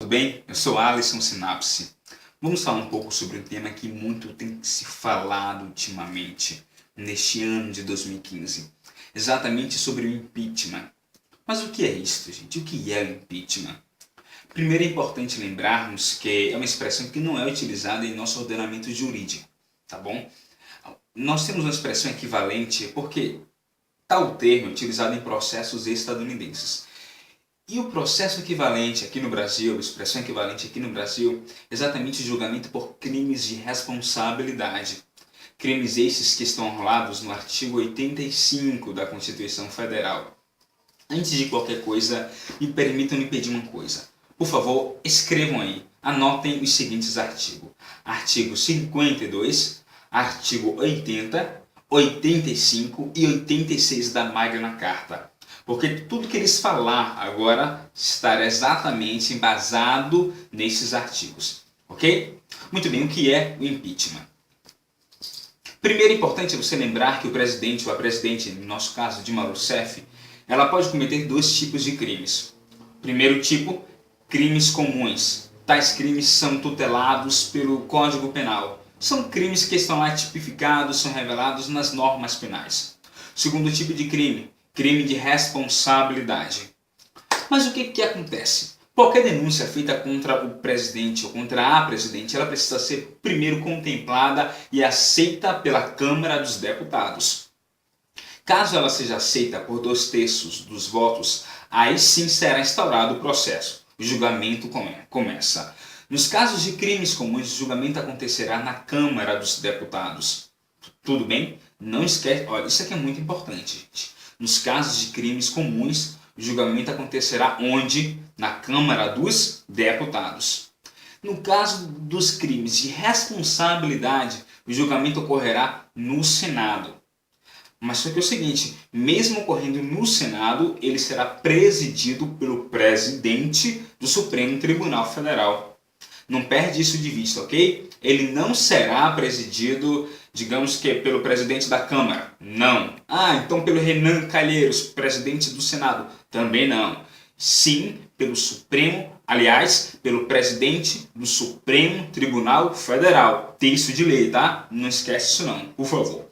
tudo bem? Eu sou Alisson Sinapse. Vamos falar um pouco sobre um tema que muito tem se falado ultimamente, neste ano de 2015. Exatamente sobre o impeachment. Mas o que é isso, gente? O que é o impeachment? Primeiro é importante lembrarmos que é uma expressão que não é utilizada em nosso ordenamento jurídico, tá bom? Nós temos uma expressão equivalente porque tal termo é utilizado em processos estadunidenses. E o processo equivalente aqui no Brasil, a expressão equivalente aqui no Brasil, é exatamente o julgamento por crimes de responsabilidade. Crimes esses que estão enrolados no artigo 85 da Constituição Federal. Antes de qualquer coisa, me permitam-me pedir uma coisa. Por favor, escrevam aí, anotem os seguintes artigos. Artigo 52, artigo 80, 85 e 86 da Magna Carta. Porque tudo que eles falar agora estará exatamente embasado nesses artigos. Ok? Muito bem, o que é o impeachment? Primeiro é importante você lembrar que o presidente ou a presidente, no nosso caso Dilma Rousseff, ela pode cometer dois tipos de crimes. Primeiro tipo, crimes comuns. Tais crimes são tutelados pelo Código Penal. São crimes que estão lá tipificados, são revelados nas normas penais. Segundo tipo de crime, crime de responsabilidade. Mas o que acontece? Qualquer denúncia feita contra o presidente ou contra a presidente, ela precisa ser primeiro contemplada e aceita pela Câmara dos Deputados. Caso ela seja aceita por 2/3 dos votos, aí sim será instaurado o processo. O julgamento começa. Nos casos de crimes comuns, o julgamento acontecerá na Câmara dos Deputados. Tudo bem? Não esquece, olha, isso aqui é muito importante, gente. Nos casos de crimes comuns, o julgamento acontecerá onde? Na Câmara dos Deputados. No caso dos crimes de responsabilidade, o julgamento ocorrerá no Senado. Mas só que é o seguinte, mesmo ocorrendo no Senado, ele será presidido pelo presidente do Supremo Tribunal Federal. Não perde isso de vista, ok? Ele não será presidido, digamos que pelo presidente da Câmara. Não. Então pelo Renan Calheiros, presidente do Senado. Também não. Sim, pelo Supremo, aliás, pelo presidente do Supremo Tribunal Federal. Texto de lei, tá? Não esquece isso não, por favor.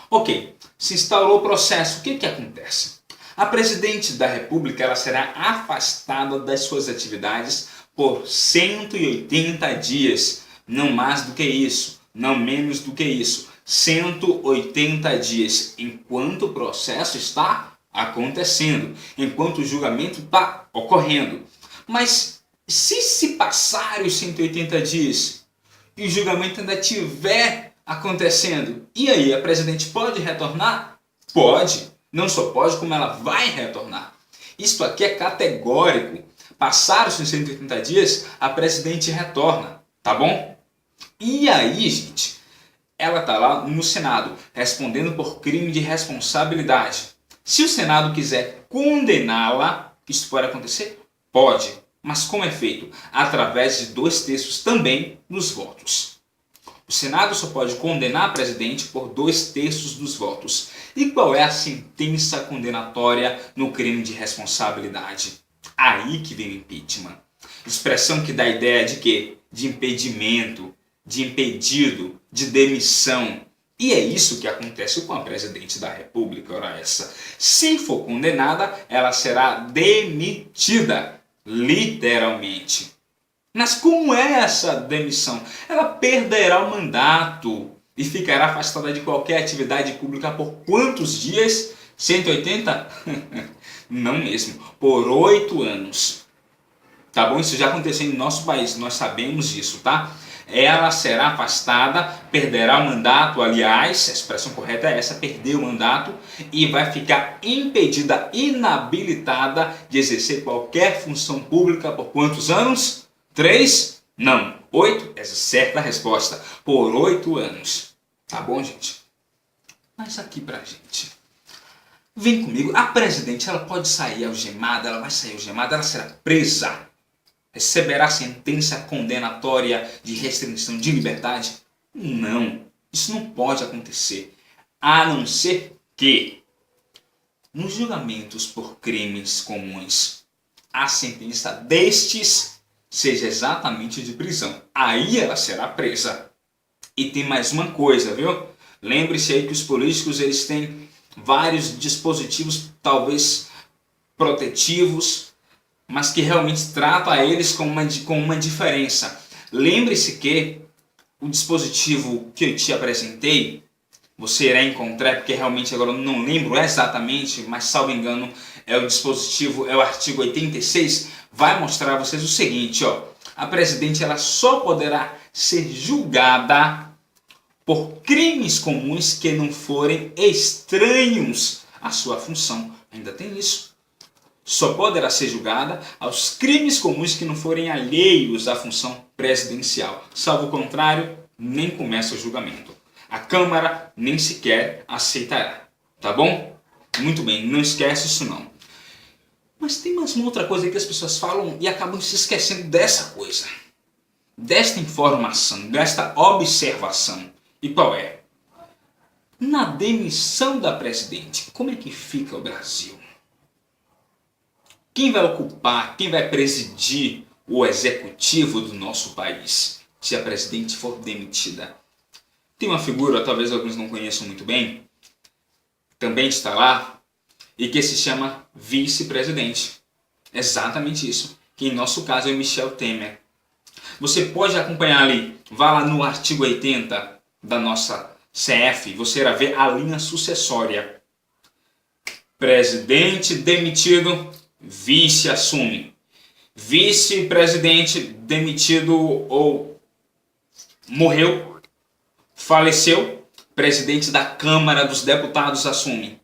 Ok, se instaurou o processo, o que acontece? A presidente da República ela será afastada das suas atividades por 180 dias, não mais do que isso, não menos do que isso, 180 dias, enquanto o processo está acontecendo, enquanto o julgamento está ocorrendo. Mas se passarem os 180 dias e o julgamento ainda estiver acontecendo, e aí a presidente pode retornar? Pode, não só pode, como ela vai retornar. Isto aqui é categórico. Passaram os 180 dias, a presidente retorna, tá bom? E aí, gente, ela está lá no Senado, respondendo por crime de responsabilidade. Se o Senado quiser condená-la, isso pode acontecer? Pode. Mas como é feito? Através de 2/3 também dos votos. O Senado só pode condenar a presidente por 2/3 dos votos. E qual é a sentença condenatória no crime de responsabilidade? Aí que vem o impeachment. Expressão que dá a ideia de quê? De impedimento, de impedido, de demissão. E é isso que acontece com a presidente da República, ora essa. Se for condenada, ela será demitida, literalmente. Mas como é essa demissão? Ela perderá o mandato e ficará afastada de qualquer atividade pública por quantos dias? 180? Não mesmo, por 8 anos. Tá bom? Isso já aconteceu em nosso país, nós sabemos disso, tá? Ela será afastada, perderá o mandato, aliás, a expressão correta é essa, perder o mandato, e vai ficar impedida, inabilitada de exercer qualquer função pública por quantos anos? 3? Não. 8? Essa é certa a resposta. Por 8 anos. Tá bom, gente? Mas aqui pra gente. Vem comigo. A presidente, ela pode sair algemada, ela vai sair algemada, ela será presa. Receberá sentença condenatória de restrição de liberdade? Não. Isso não pode acontecer. A não ser que, nos julgamentos por crimes comuns, a sentença destes seja exatamente de prisão. Aí ela será presa. E tem mais uma coisa, viu? Lembre-se aí que os políticos eles têm vários dispositivos, talvez protetivos, mas que realmente tratam a eles com uma diferença. Lembre-se que o dispositivo que eu te apresentei, você irá encontrar, porque realmente agora eu não lembro exatamente, mas salvo engano é o dispositivo, é o artigo 86, vai mostrar a vocês o seguinte, ó, a presidente ela só poderá ser julgada por crimes comuns que não forem estranhos à sua função. Ainda tem isso. Só poderá ser julgada aos crimes comuns que não forem alheios à função presidencial. Salvo o contrário, nem começa o julgamento. A Câmara nem sequer aceitará. Tá bom? Muito bem, não esquece isso não. Mas tem mais uma outra coisa que as pessoas falam e acabam se esquecendo dessa coisa. Desta informação, desta observação. E qual é? Na demissão da presidente, como é que fica o Brasil? Quem vai ocupar, quem vai presidir o executivo do nosso país se a presidente for demitida? Tem uma figura, talvez alguns não conheçam muito bem, também está lá, e que se chama vice-presidente. Exatamente isso, que em nosso caso é Michel Temer. Você pode acompanhar ali, vá lá no artigo 80 da nossa CF, você irá ver a linha sucessória. Presidente demitido, vice assume. Vice-presidente demitido ou morreu, faleceu, presidente da Câmara dos Deputados assume.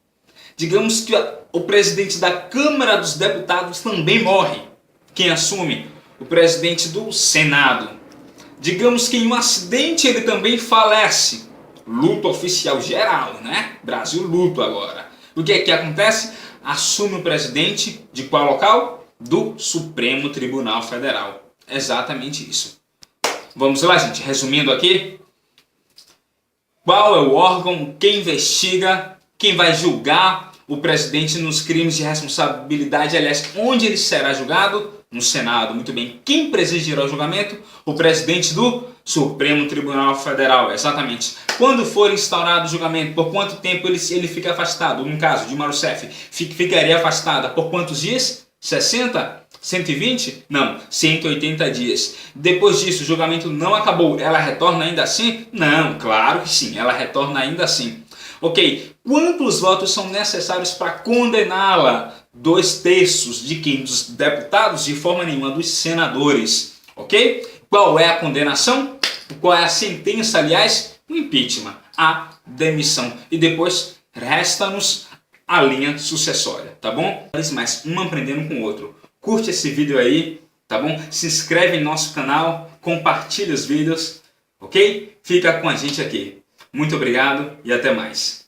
Digamos que o presidente da Câmara dos Deputados também morre. Quem assume? O presidente do Senado. Digamos que em um acidente ele também falece. Luto oficial geral, né? Brasil luto agora. O que é que acontece? Assume o presidente de qual local? Do Supremo Tribunal Federal. Exatamente isso. Vamos lá, gente. Resumindo aqui. Qual é o órgão que investiga, quem vai julgar o presidente nos crimes de responsabilidade? Aliás, onde ele será julgado? No Senado. Muito bem. Quem presidirá o julgamento? O presidente do Supremo Tribunal Federal. Exatamente. Quando for instaurado o julgamento, por quanto tempo ele fica afastado? No caso, Dilma Rousseff ficaria afastada por quantos dias? 60? 120? Não, 180 dias. Depois disso, o julgamento não acabou. Ela retorna ainda assim? Não, claro que sim, ela retorna ainda assim. Ok, quantos votos são necessários para condená-la? 2/3 de quem? Dos deputados? De forma nenhuma, dos senadores. Ok? Qual é a condenação? Qual é a sentença, aliás? O impeachment, a demissão. E depois resta-nos a linha sucessória, tá bom? Mas um aprendendo com o outro. Curte esse vídeo aí, tá bom? Se inscreve em nosso canal, compartilha os vídeos, ok? Fica com a gente aqui. Muito obrigado e até mais.